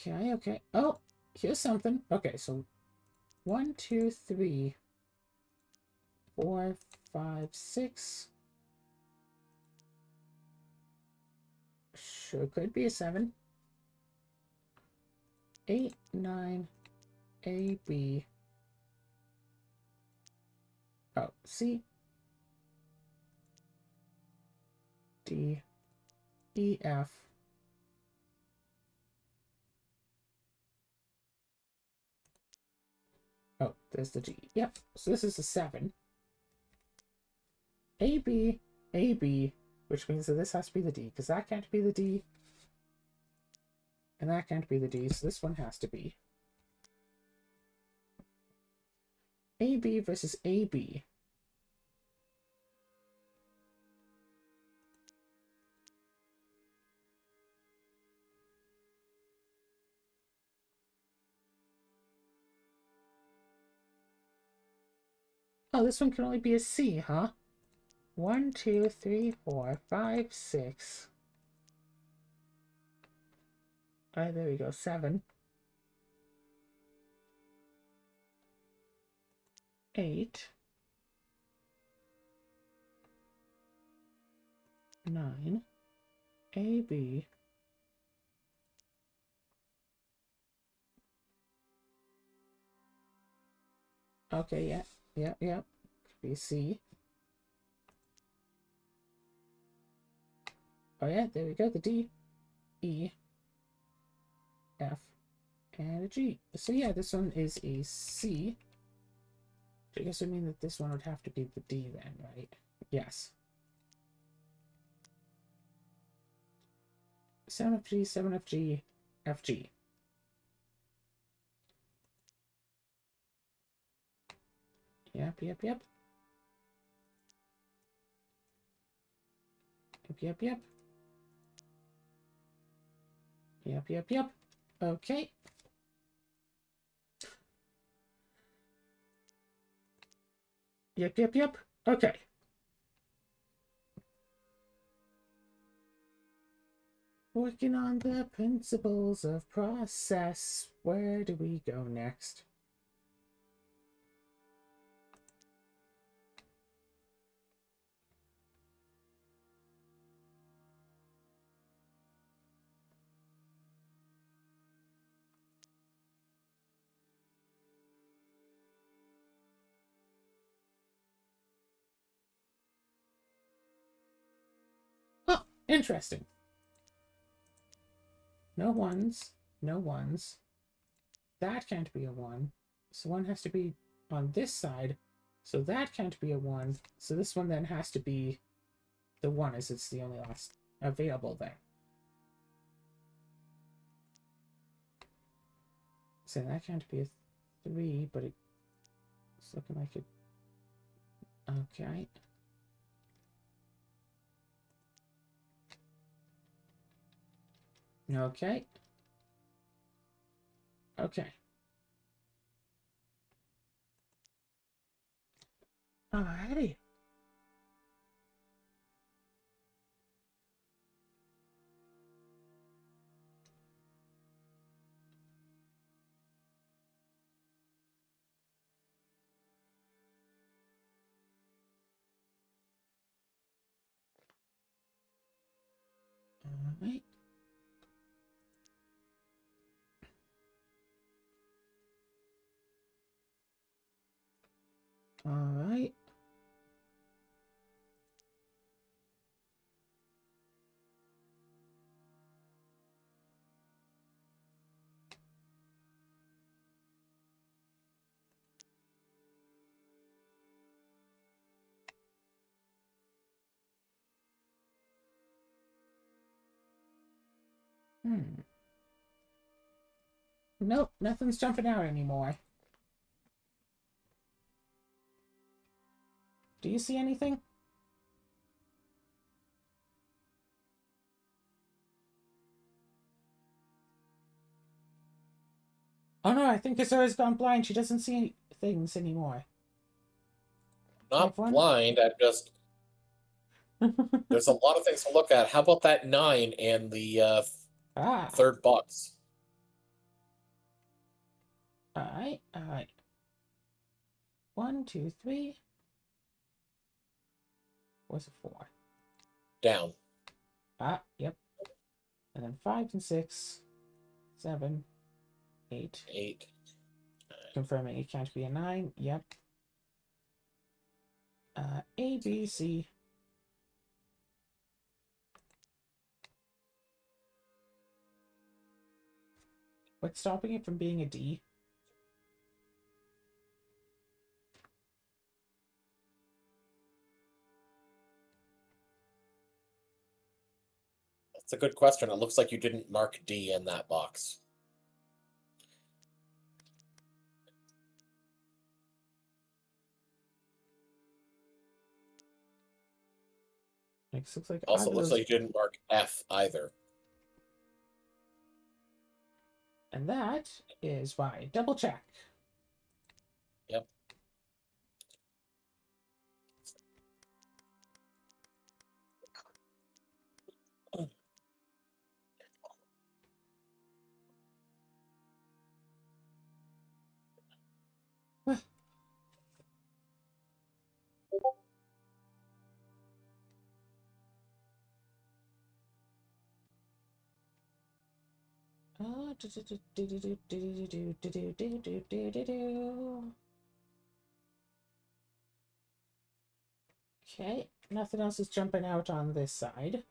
Okay, okay. Oh, here's something. Okay, so 1, 2, 3, 4, 5, 6. Sure could be a 7. 8, 9, A, B. Oh, C, D, E, F. Oh, there's the G. Yep, so this is a 7. A, B, A, B, which means that this has to be the D, because that can't be the D, and that can't be the D, so this one has to be. AB versus AB. Oh, this one can only be a C, huh? 1, 2, 3, 4, 5, 6. Alright, there we go. 7. 8. 9. A, B. Okay, yeah. Yeah, yeah. Could be C. Oh yeah, there we go. The D, E, F, and a G. So yeah, this one is a C. I guess it would mean that this one would have to be the D then, right? Yes. 7FG, 7FG, FG. Yep, yep, yep. Yep, yep, yep. Yep, yep, yep. Okay. Yep, yep, yep. Okay. Working on the principles of process. Where do we go next? Oh, interesting. No ones. No ones. That can't be a 1. So 1 has to be on this side. So that can't be a 1. So this one then has to be the 1, as it's the only last available there. So that can't be a 3, but it's looking like it. Okay. Okay. Okay. Alrighty. Alright. Alright. Nope, nothing's jumping out anymore. Do you see anything? Oh no, I think Azura's gone blind. She doesn't see any things anymore. Not blind, I'm just... There's a lot of things to look at. How about that 9 and the third box? Alright, alright. 1, 2, 3. What's a 4? Down. Yep. And then 5 and 6, 7, 8. 8. Confirming it can't be a 9. Yep. A, B, C. What's stopping it from being a D? That's a good question. It looks like you didn't mark D in that box. It looks like Also, it looks like you didn't mark F either. And that is why. Double check. Yep. Okay, nothing else is jumping out on this side.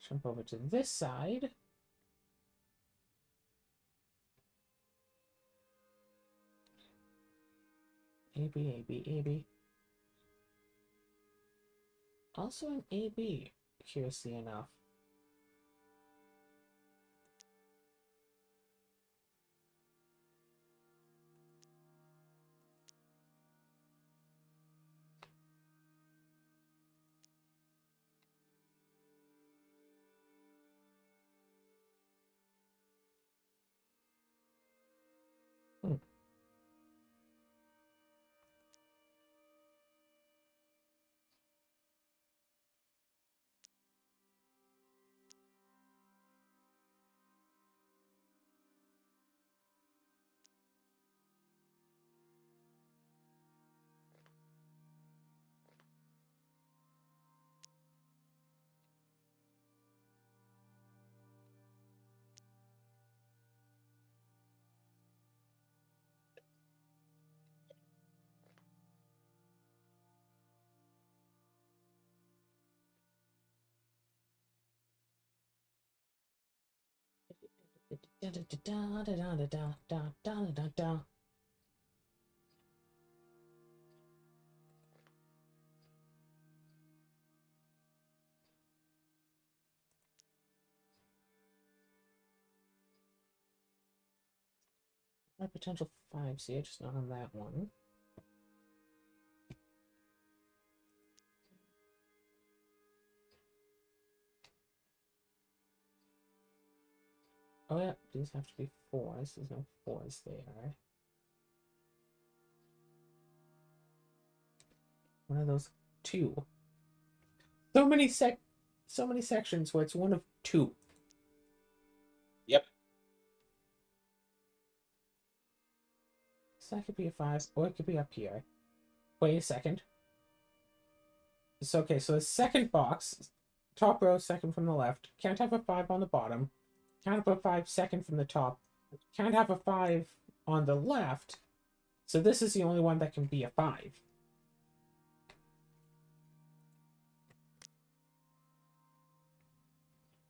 Jump over to this side. AB, AB, AB. Also an AB, curiously enough. Hmm. Da, da, da, da, da, da, da, da, da, da, da. A potential 5s here, just not on that one. Oh yeah, these have to be 4s. There's no 4s there. One of those 2. So many sections where it's one of 2. Yep. So that could be a 5, or it could be up here. Wait a second. So okay, so the second box, top row, second from the left, can't have a 5 on the bottom, can't have a 5 second from the top, can't have a 5 on the left, so this is the only one that can be a 5.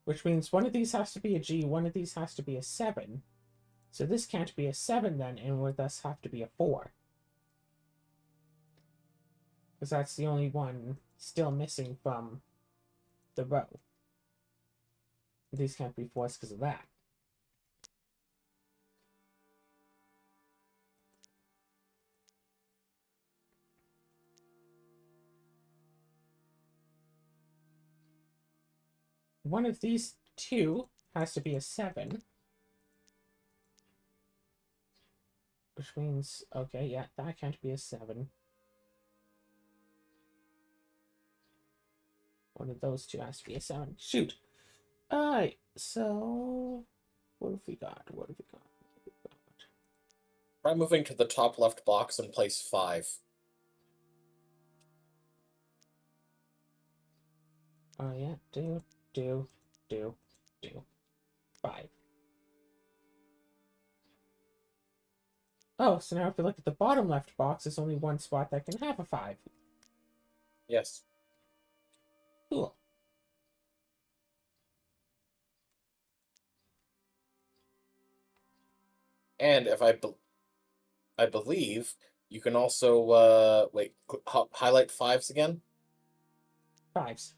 Which means one of these has to be a G, one of these has to be a 7. So this can't be a 7 then, and would thus have to be a 4. Because that's the only one still missing from the row. These can't be 4s because of that. One of these 2 has to be a 7. which means, okay, yeah, that can't be a 7. One of those two has to be a 7. Shoot! Alright, so... What have we got? What have we got? What have we got? Try moving to the top left box and place 5. Oh, yeah, do. 5. Oh, so now if you look at the bottom left box, there's only one spot that can have a 5. Yes. Cool. And if I believe you can also wait, highlight 5s again. 5s.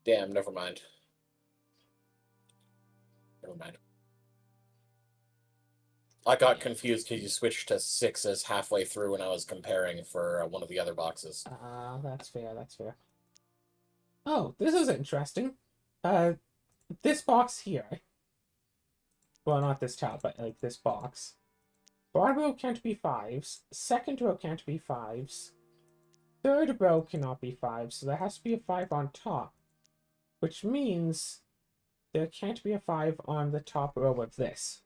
Damn, never mind. Never mind. I got confused because you switched to 6s halfway through when I was comparing for one of the other boxes. That's fair, that's fair. Oh, this is interesting. This box here. Well, not this tile, but like this box. Bottom row can't be 5s. Second row can't be 5s. Third row cannot be 5s, so there has to be a 5 on top. Which means there can't be a 5 on the top row of this.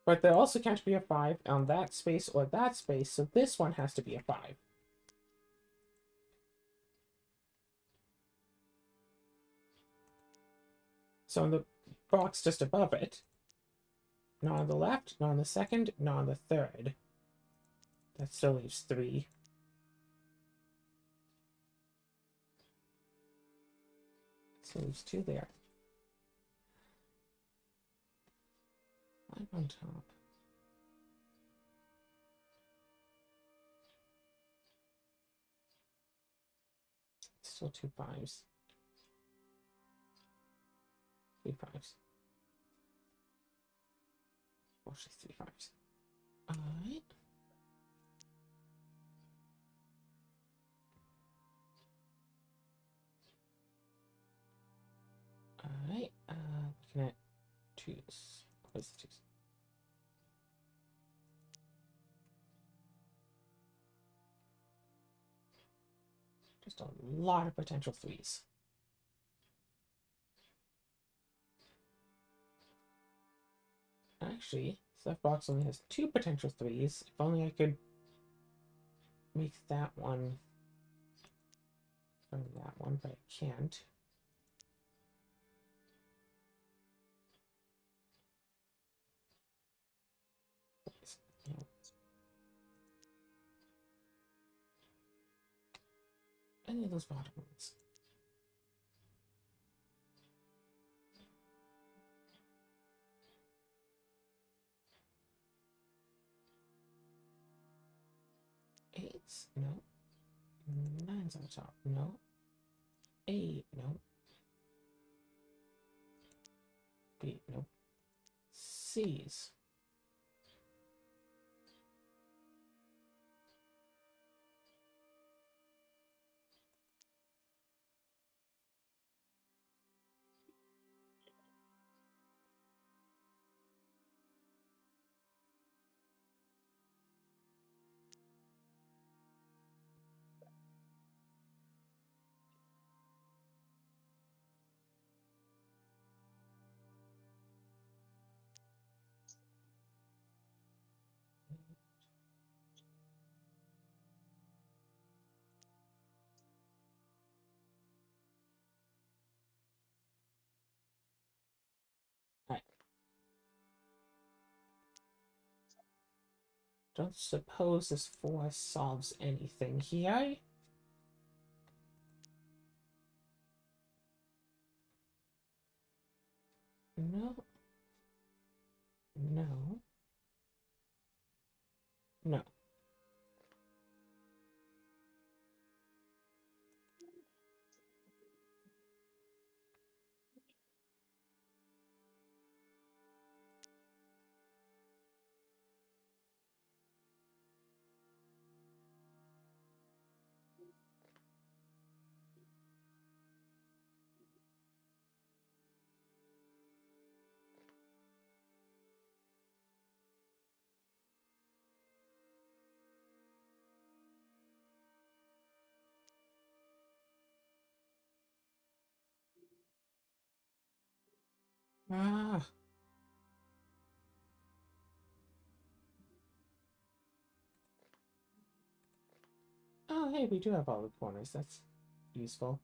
But there also can't be a 5 on that space or that space, so this one has to be a 5. So in the box just above it, not on the left, not on the second, not on the third. That still leaves 3. So leaves 2 there. 5 on top. Still 2 5s. 3 5s. Oh, she's 3 5s. Alright. Alright. Looking at 2s. What's the 2s? Just a lot of potential 3s. Actually, that box only has 2 potential 3s. If only I could make that one from that one, but I can't. No. Any of those bottom ones. Eights? No. 9's on the top. No. 8? No. B? No. C's. Alright. Don't suppose this 4 solves anything here. No. No. No. Ah. Oh, hey, we do have all the corners. That's useful.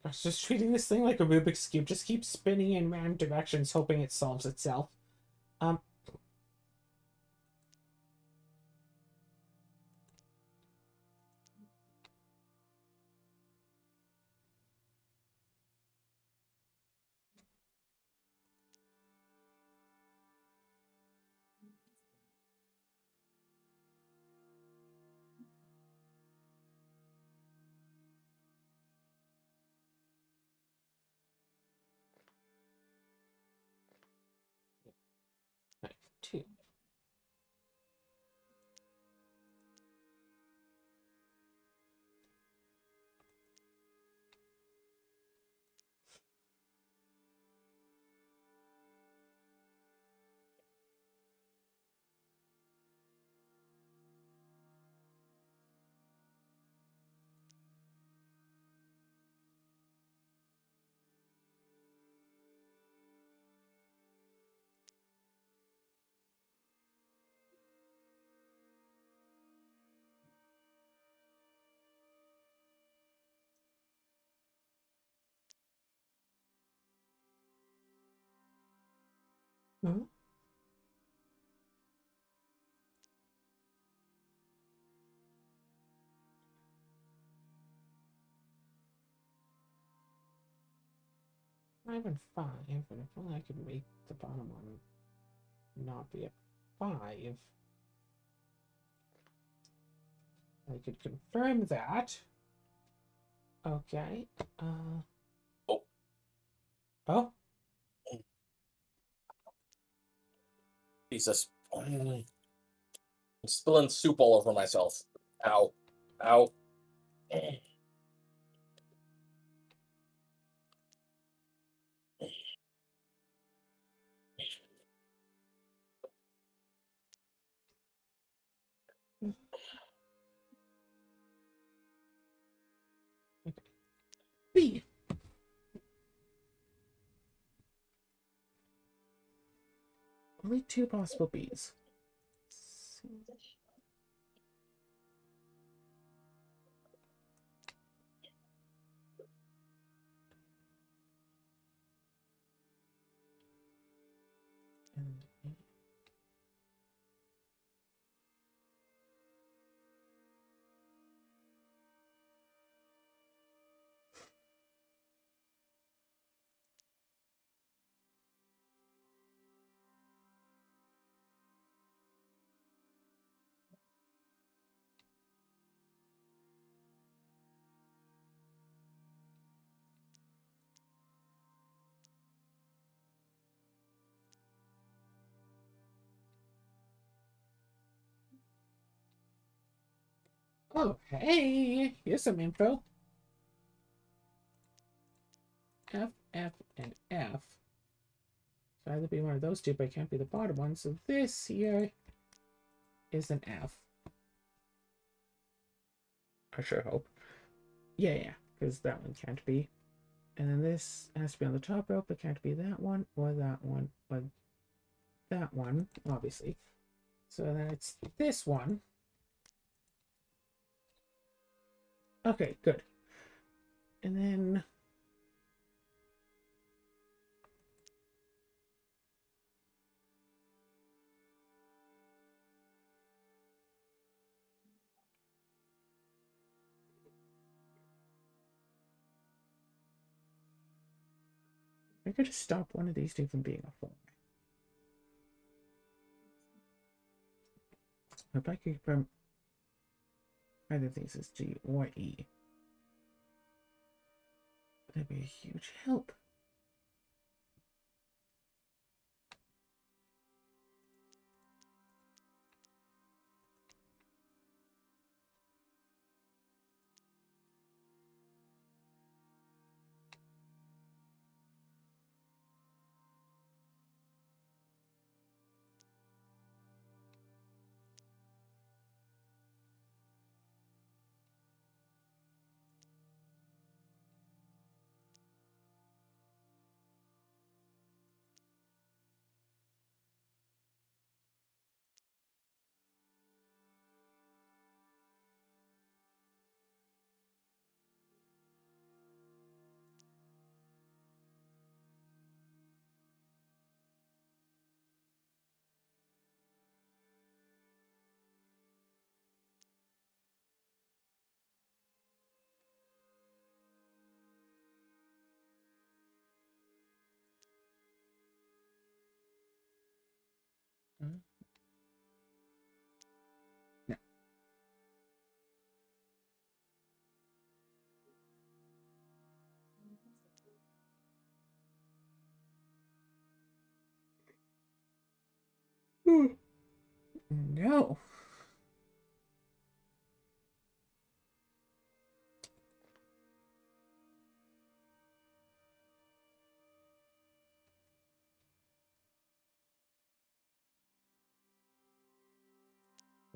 Gosh, just treating this thing like a Rubik's Cube. Just keep spinning in random directions, hoping it solves itself. Um. Right, 2. Hmm? Five and 5, and if only I could make the bottom one not be a 5. I could confirm that. Okay. Oh, Oh. Jesus. I'm spilling soup all over myself. Ow. Ow. Okay. B. Only 2 possible B's. And oh, hey, here's some info. F, F, and F. So either be one of those two, but it can't be the bottom one. So this here is an F. I sure hope. Yeah, because that one can't be. And then this has to be on the top rope. It can't be that one, or that one, or that one, obviously. So then it's this one. Okay, good. And then I could just stop one of these two from being a 4. If I could confirm either of these is G or E, that'd be a huge help. No.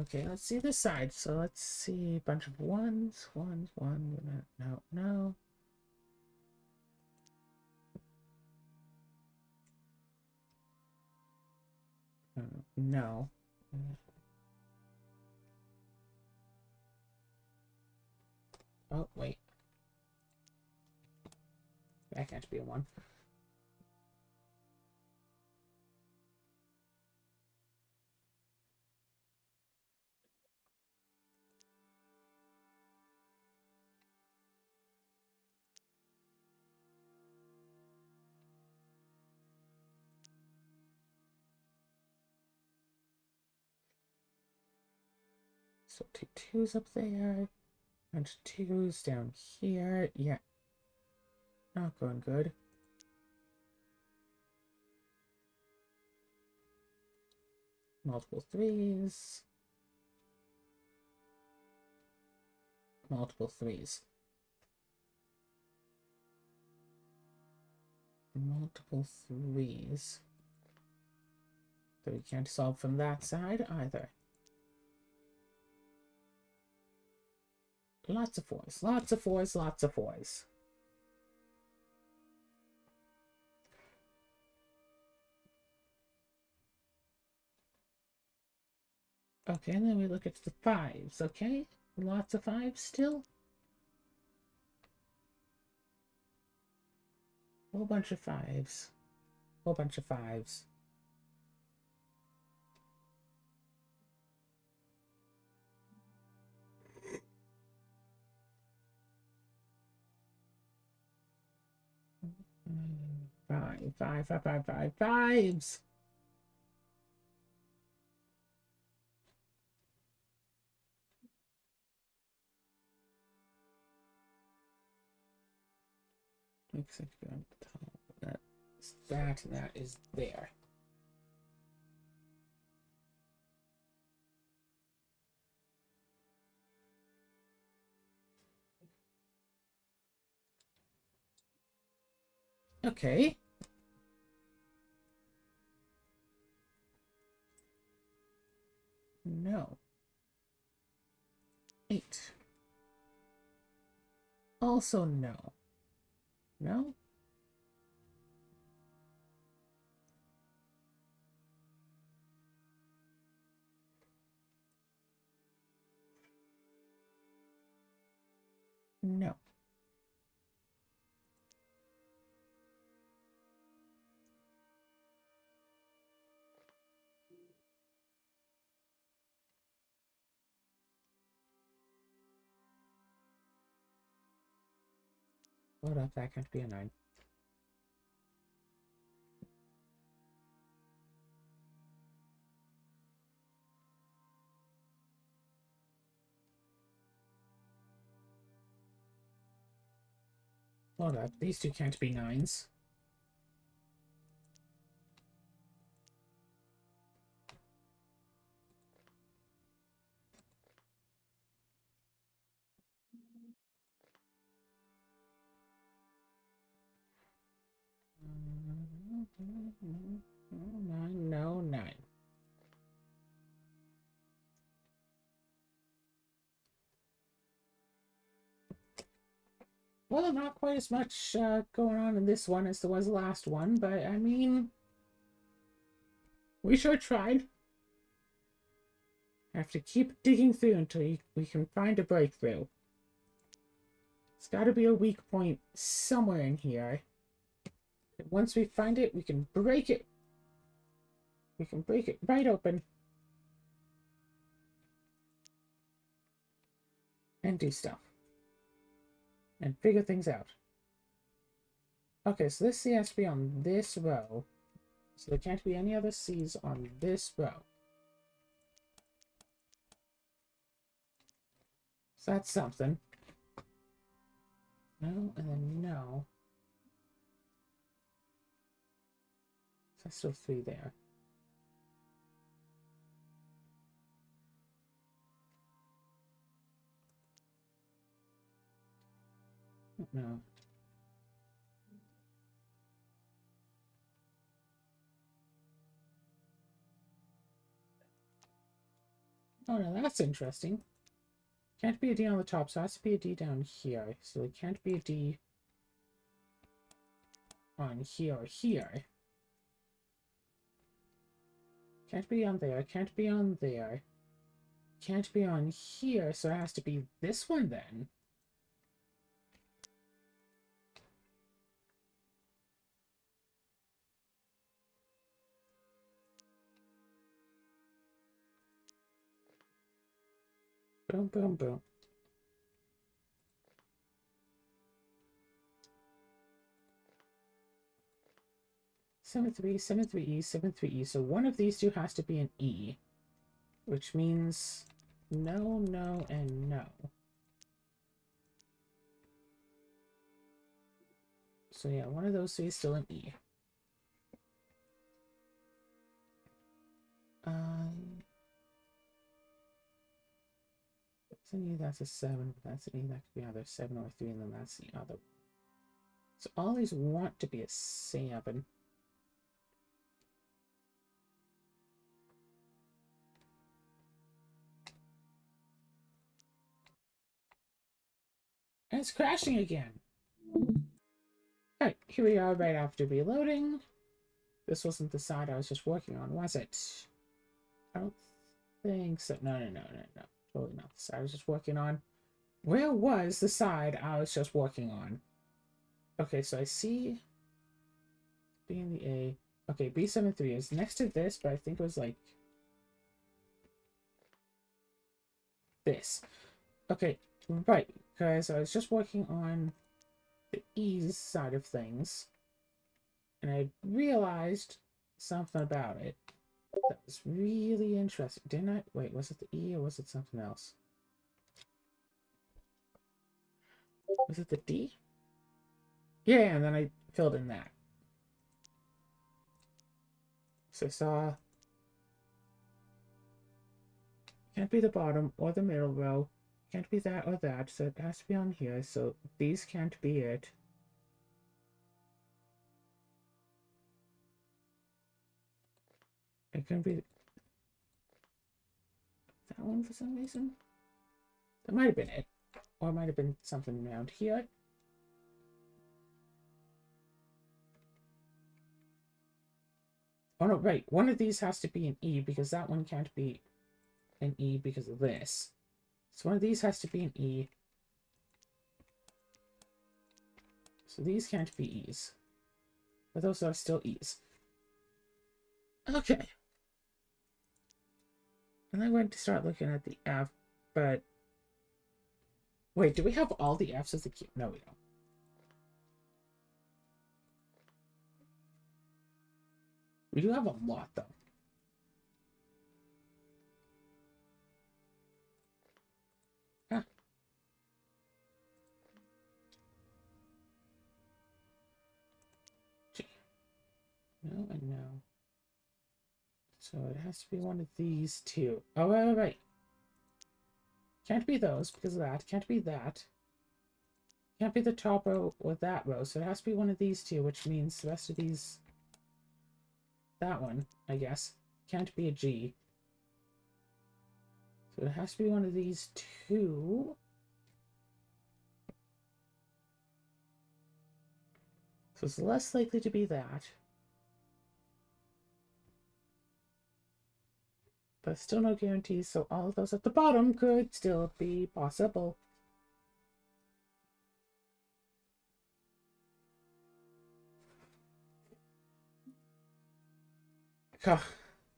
Okay, let's see this side. So let's see a bunch of ones, ones, one. No, no. No. Oh, wait. That can't be a one. So two twos up there. Bunch of twos down here. Yeah. Not going good. Multiple threes. Multiple threes. Multiple threes. So we can't solve from that side either. Lots of fours. Lots of fours. Lots of fours. Okay, and then we look at the fives, okay? Lots of fives still. Whole bunch of fives. Whole bunch of fives. Fives. Looks like on the top. That's that, and that is there. Okay. No. 8. Also no. No? No. Hold up, that can't be a 9. Hold up, these two can't be 9s. Nine, no, 9. Well, not quite as much going on in this one as there was the last one, but I mean, we sure tried. Have to keep digging through until we can find a breakthrough. It's got to be a weak point somewhere in here. And once we find it, we can break it. We can break it right open. And do stuff. And figure things out. Okay, so this C has to be on this row. So there can't be any other C's on this row. So that's something. No, and then no. So that's still 3 there. don't know. Oh no, that's interesting. Can't be a D on the top, so it has to be a D down here. So it can't be a D on here or here. Can't be on there, can't be on there. Can't be on here, so it has to be this one then. Boom, boom, boom. Seven three, 7-3E, 7-3E. So one of these two has to be an E, which means no, no, and no. So yeah, one of those three is still an E. That's an E, that's a 7. That's an E, that could be either 7 or 3, and then that's the other. So all these want to be a 7. And it's crashing again. Alright, here we are right after reloading. This wasn't the side I was just working on, was it? I don't think so. No. Totally not the side I was just working on. Where was the side I was just working on? Okay, so I see B in the A. Okay, B7-3 is next to this, but I think it was like this. Okay, right, because I was just working on the E's side of things, and I realized something about it that was really interesting. Didn't I? Wait, was it the E or was it something else? Was it the D? Yeah, and then I filled in that. So I saw can't be the bottom or the middle row. Can't be that or that, so it has to be on here. So these can't be it. It can be that one for some reason. That might have been it. Or it might have been something around here. Oh no, right. One of these has to be an E because that one can't be an E because of this. So one of these has to be an E. So these can't be E's. But those are still E's. Okay. And I'm going to start looking at the F, but... Wait, do we have all the F's as the key? No, we don't. We do have a lot, though. Ah. G. No and no. So it has to be one of these two. Oh, right. Can't be those because of that. Can't be that. Can't be the top row or that row. So it has to be one of these two, which means the rest of these... That one, I guess. Can't be a G. So it has to be one of these two. So it's less likely to be that. But still no guarantees, so all of those at the bottom could still be possible.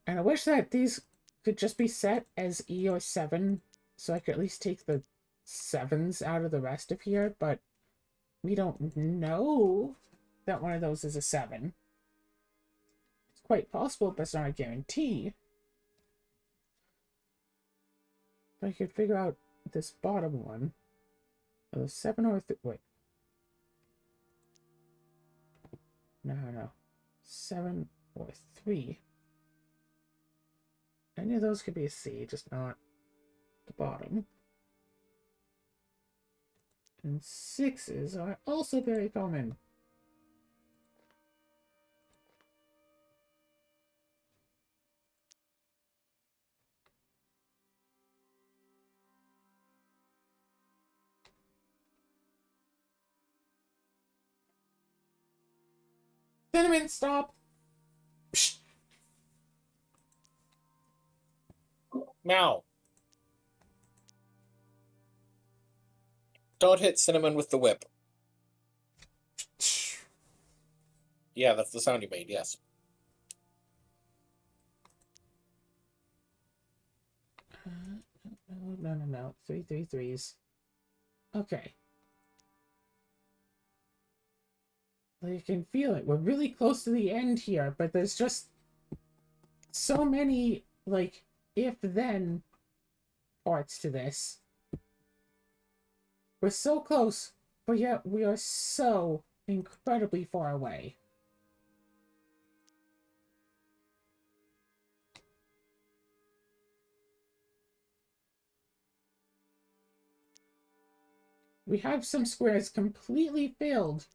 And I wish that these could just be set as E or 7, so I could at least take the 7s out of the rest of here, but we don't know that one of those is a 7. It's quite possible, but it's not a guarantee. If I could figure out this bottom one, a 7 or wait. No. 7 or 3. Any of those could be a C, just not the bottom. And 6s are also very common. Cinnamon, stop! Psh. Meow. Don't hit Cinnamon with the whip. Yeah, that's the sound you made, yes. No. 3 3 3s. Okay. You can feel it. We're really close to the end here, but there's just so many, like, if-then parts to this. We're so close, but yet we are so incredibly far away. We have some squares completely filled.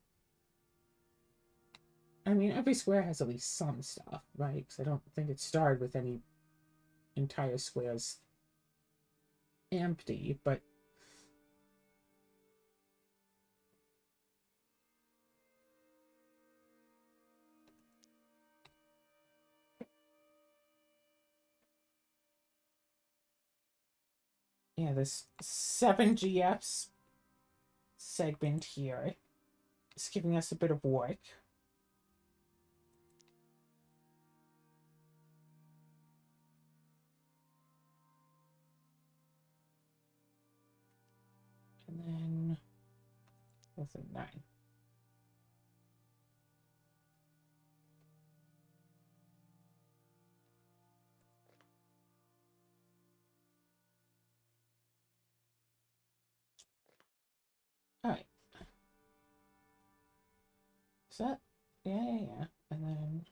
I mean, every square has at least some stuff, right? Because I don't think it started with any entire squares empty, but yeah, this 7 GFs segment here is giving us a bit of work. And then what's a 9? Alright. Is that? Yeah. And then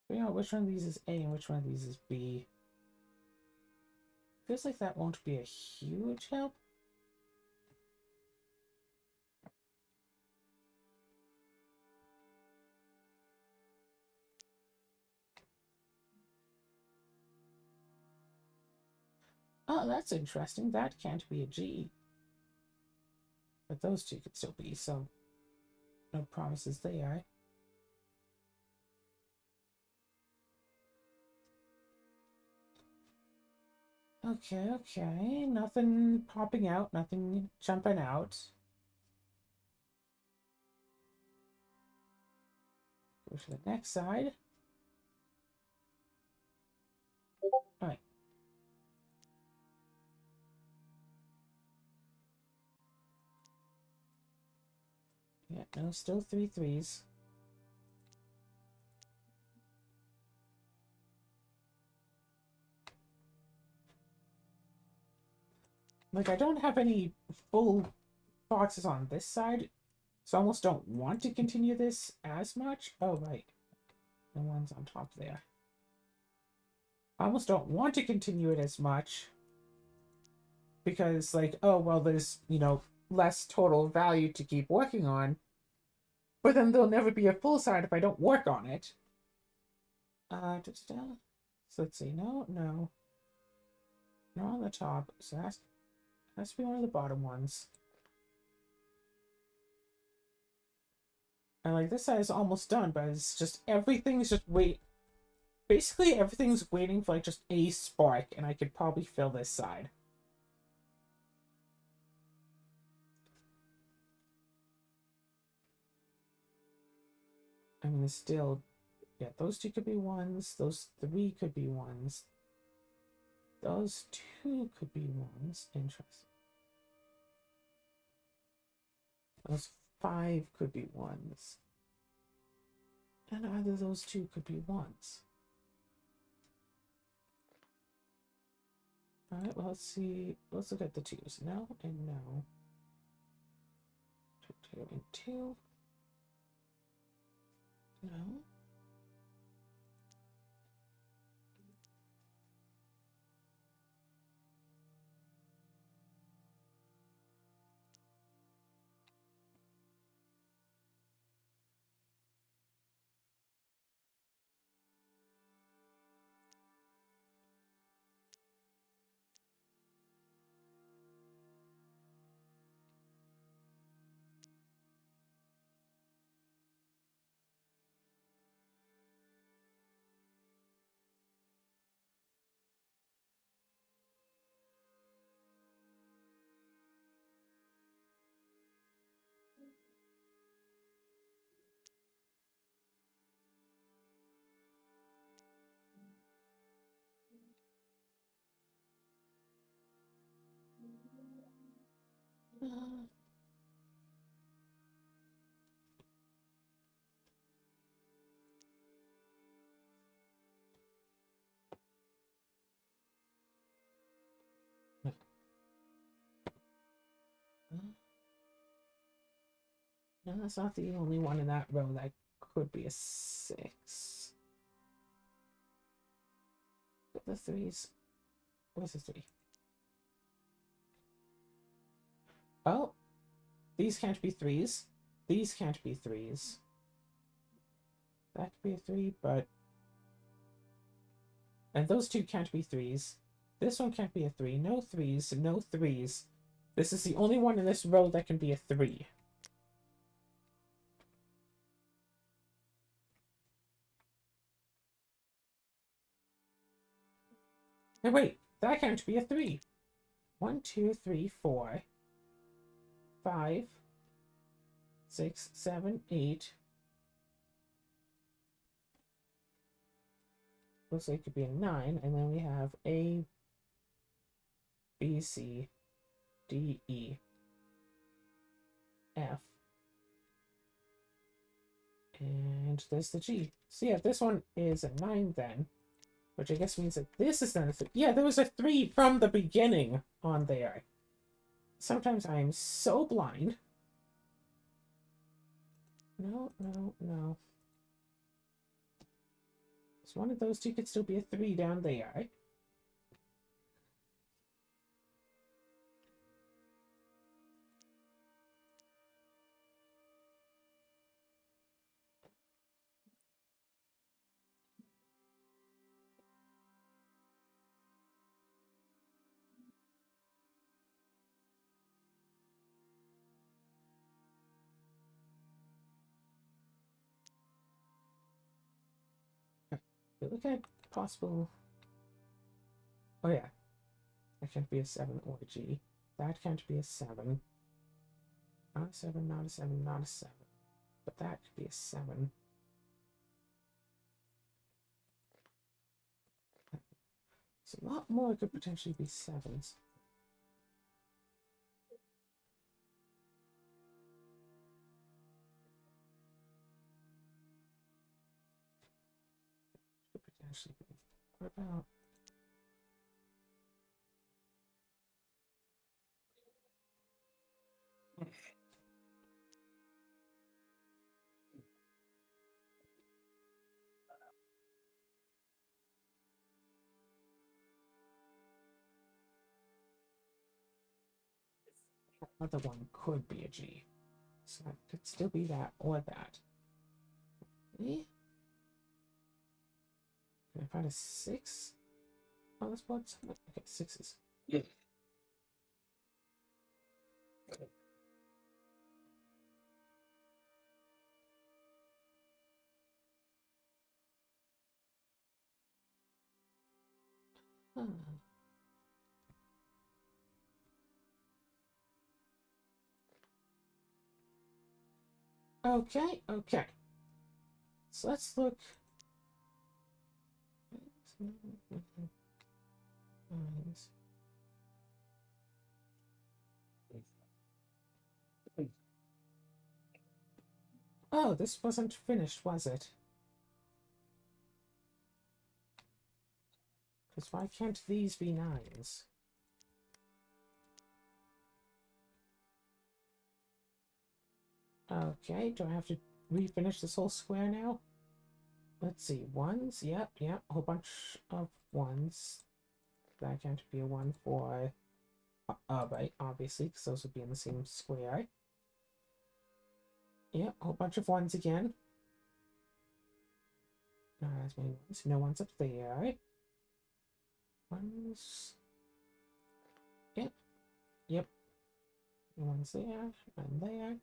figure out which one of these is A and which one of these is B. Feels like that won't be a huge help. Oh, that's interesting. That can't be a G. But those two could still be, so no promises there. Okay. Nothing popping out, nothing jumping out. Go to the next side. Alright. Yeah, no, still 3 3s. Like, I don't have any full boxes on this side, so I almost don't want to continue this as much. Oh, right. The one's on top there. I almost don't want to continue it as much because, like, oh, well, there's, less total value to keep working on, but then there'll never be a full side if I don't work on it. So let's see. No. Not on the top. So that has to be one of the bottom ones. And like this side is almost done, but it's just everything's just basically everything's waiting for like just a spark, and I could probably fill this side. I mean, it's still, yeah, those 2 could be 1s, those 3 could be 1s, those 2 could be 1s. Interesting. Those 5 could be 1s. And either those 2 could be 1s. Alright, well, let's see. Let's look at the 2s. No and no. 2 and 2. No. No, that's not the only one in that row that could be a 6. But the 3s. Where's the 3? Oh, these can't be 3s. These can't be 3s. That could be a 3, but... And those two can't be 3s. This one can't be a 3. No 3s, no 3s. This is the only one in this row that can be a 3. And wait, that can't be a 3. 1, 2, 3, 4, 5, 6, 7, 8. Looks like it could be a 9, and then we have A, B, C, D, E, F. And there's the G. So yeah, this one is a 9 then. Which I guess means that this is then a 3. Yeah, there was a 3 from the beginning on there. Sometimes I am so blind. No, no, no. So one of those two could still be a 3 down there. Look at possible... Oh yeah. That can't be a 7 or a G. That can't be a 7. Not a 7, not a 7, not a 7. But that could be a 7. So a lot more could potentially be 7s. Could potentially be. What about... Other one could be a G. So that could still be that or that. Okay. Can I find a 6 on this board? Okay, 6s. Yeah. Huh. Okay, okay. So let's look. Oh, this wasn't finished, was it? Because why can't these be 9s? Okay, do I have to refinish this whole square now? Let's see, ones, yep, yep, a whole bunch of ones. That can't be a one for, right, obviously, because those would be in the same square. Yep, a whole bunch of ones again. Not as many ones, no ones up there. Ones, yep, yep. No ones there, and there.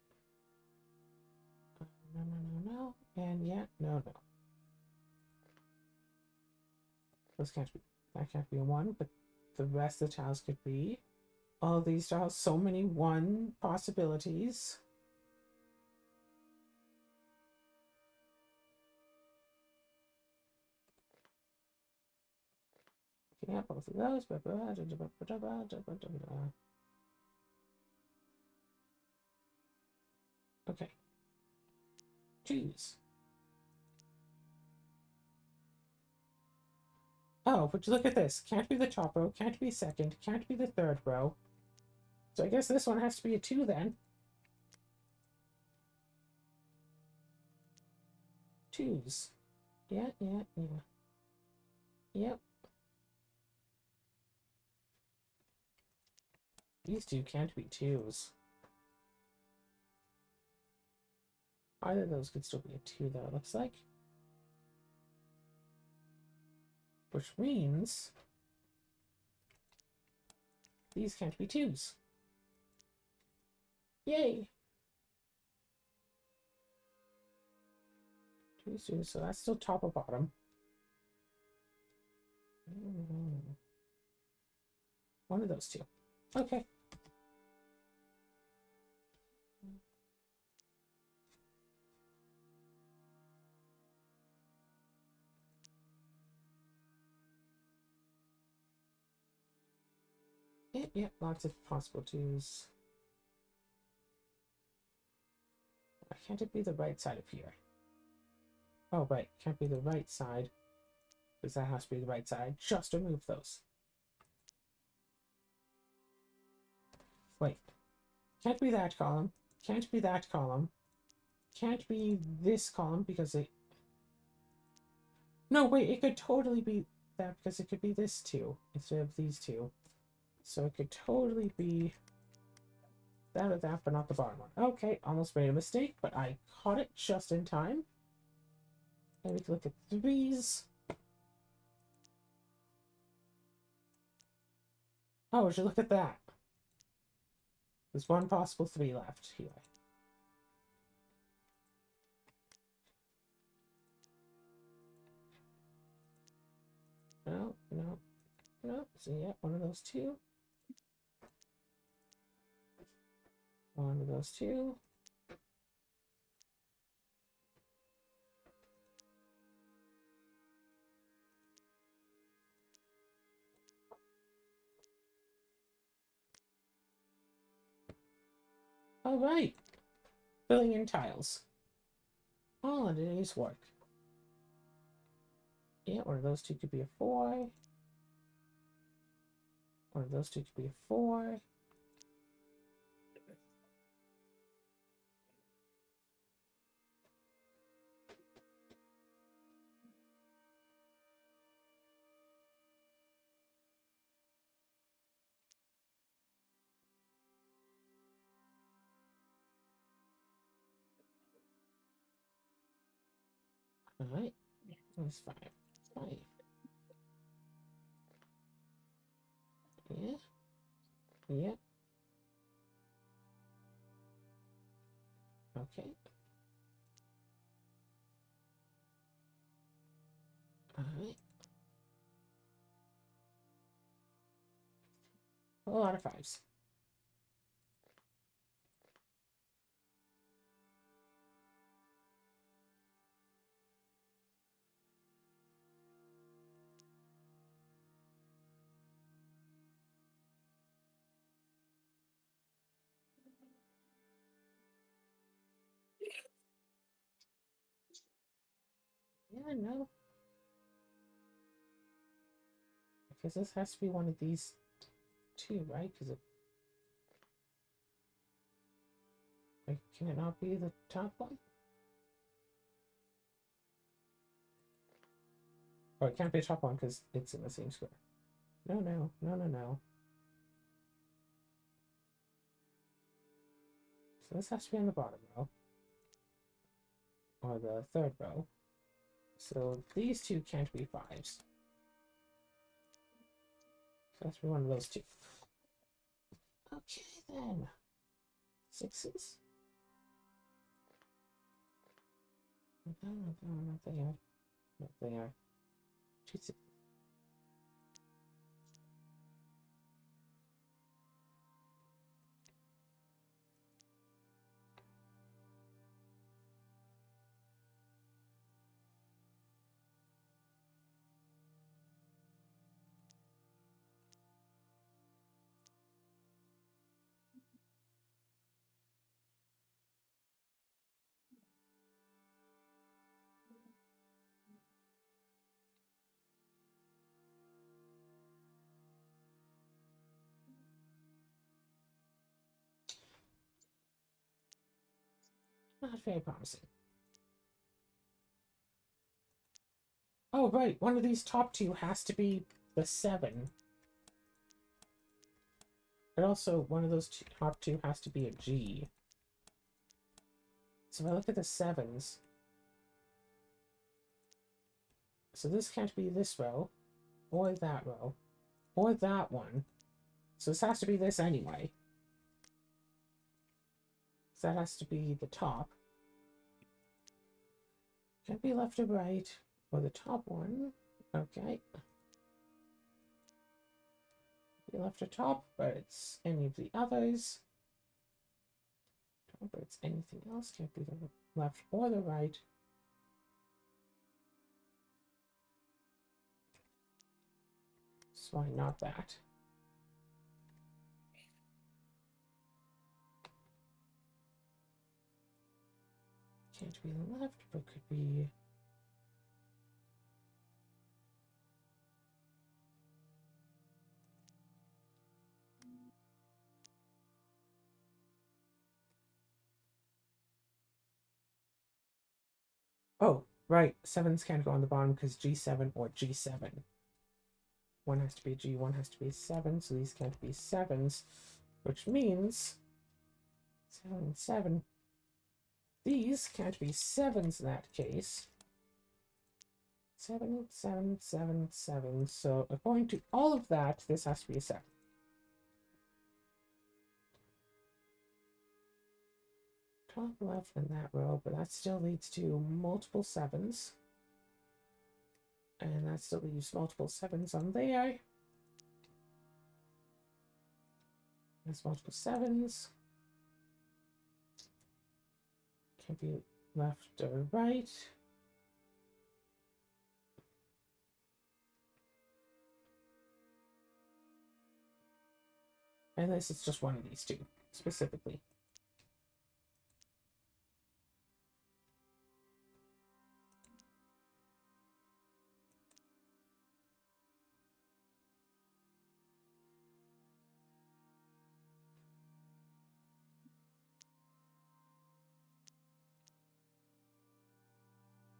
No, no, no, no, and yeah, no, no. Those can't be, that can't be a one, but the rest of the tiles could be. All these tiles, so many one possibilities. Yeah, both of those. Okay. Choose. Oh, but look at this. Can't be the top row, can't be second, can't be the third row. So I guess this one has to be a 2 then. 2s. Yeah, yeah, yeah. Yep. These two can't be 2s. Either of those could still be a 2 though, it looks like. Which means these can't be 2s. Yay! 2s, 2s, so that's still top or bottom. One of those two. Okay. Yep, lots of possible 2s. Why can't it be the right side of here? Oh, right. Can't be the right side. Because that has to be the right side. Just remove those. Wait. Can't be that column. Can't be that column. Can't be this column because it... No, wait. It could totally be that because it could be this two instead of these two. So it could totally be that or that, but not the bottom one. Okay, almost made a mistake, but I caught it just in time. And we can look at 3s. Oh, would you look at that? There's one possible 3 left here. No, no, no. So yeah, one of those two. One of those two. All right. Filling in tiles. Oh, today's work. Yeah, one of those two could be a 4. One of those two could be a 4. All right. That's 5. 5. Yeah. Yeah. Okay. All right. A lot of 5s. Yeah, no. Because this has to be one of these two, right? Because it... Like, can it not be the top one? Oh, it can't be a top one because it's in the same square. No, no, no, no, no. So this has to be on the bottom row. Or the third row. So these two can't be 5s. So it has to be one of those two. Okay, then. 6s? No, not there. Not there. 2 6s. Not very promising. Oh, right. One of these top two has to be the 7. But also, one of those top two has to be a G. So if I look at the 7s... So this can't be this row, or that row, or that one. So this has to be this anyway. So that has to be the top. Can't be left or right, or the top one. Okay. Be left or top, but it's any of the others. Top, but it's anything else. Can't be the left or the right. So why not that? Can't be the left, but could be... Oh, right. 7s can't go on the bottom because G7 or G7. One has to be G, one has to be 7, so these can't be 7s, which means 7 and 7. These can't be 7s in that case. 7, 7, 7, 7. So according to all of that, this has to be a 7. Top left in that row, but that still leads to multiple 7s. And that still leaves multiple 7s on there. There's multiple 7s. Can't be left or right. Unless it's just one of these two, specifically.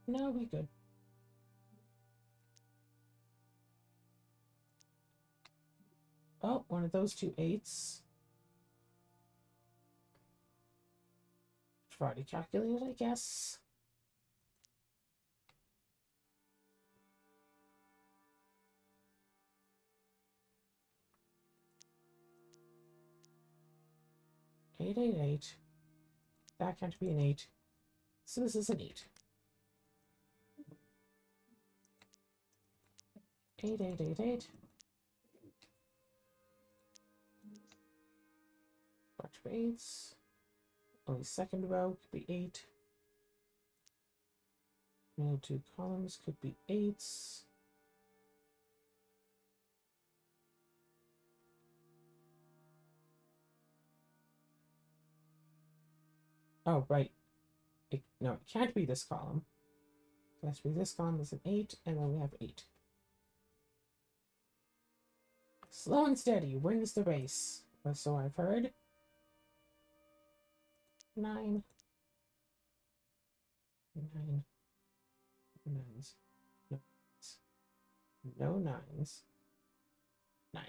No, we good. Oh, one of those two 8s. I've already calculated, I guess. Eight, 8, 8. That can't be an 8. So this is an 8. 8, 8, 8, 8. Bunch of 8s. Only second row could be 8. Middle two columns could be 8s. Oh, right. No, it can't be this column. It has to be this column is an 8, and then we have 8. Slow and steady wins the race. Or so I've heard. 9. 9. 9s. No. No 9s. 9.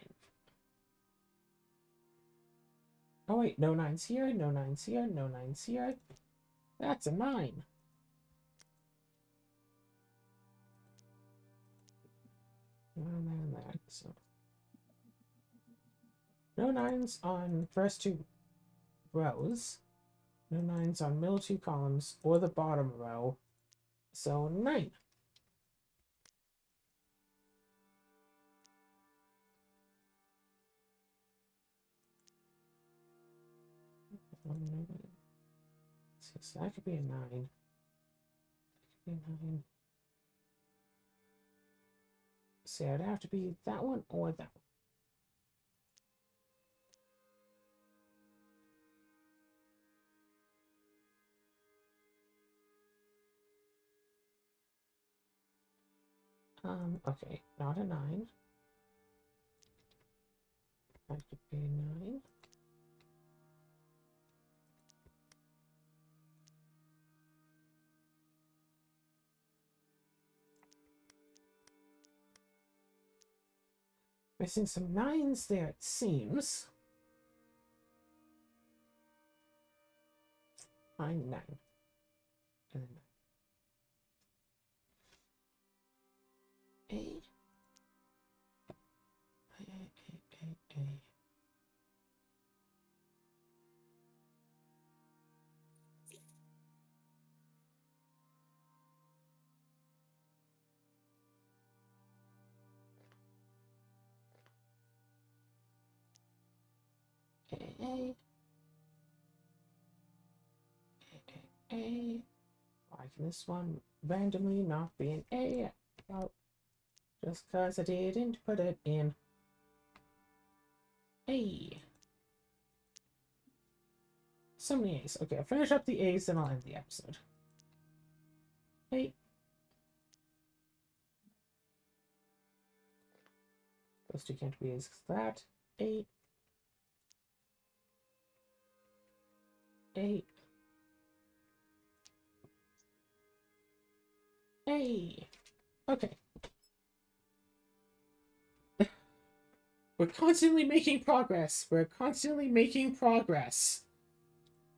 Oh wait, no 9s here, no 9s here, no 9s here. That's a 9. And that, so. No 9s on first 2 rows. No 9s on middle 2 columns or the bottom row. So 9. So that could be a 9. That could be a 9. So it'd have to be that one or that one. Okay, not a 9. That could be a 9. Missing some 9s there, it seems. 9, 9. And then A. A. A. Why can this one randomly not be an A? Well, just because I didn't put it in A. So many A's. Okay, I'll finish up the A's and I'll end the episode. A. Those two can't be A's because that. A. A. A. Okay. We're constantly making progress. We're constantly making progress.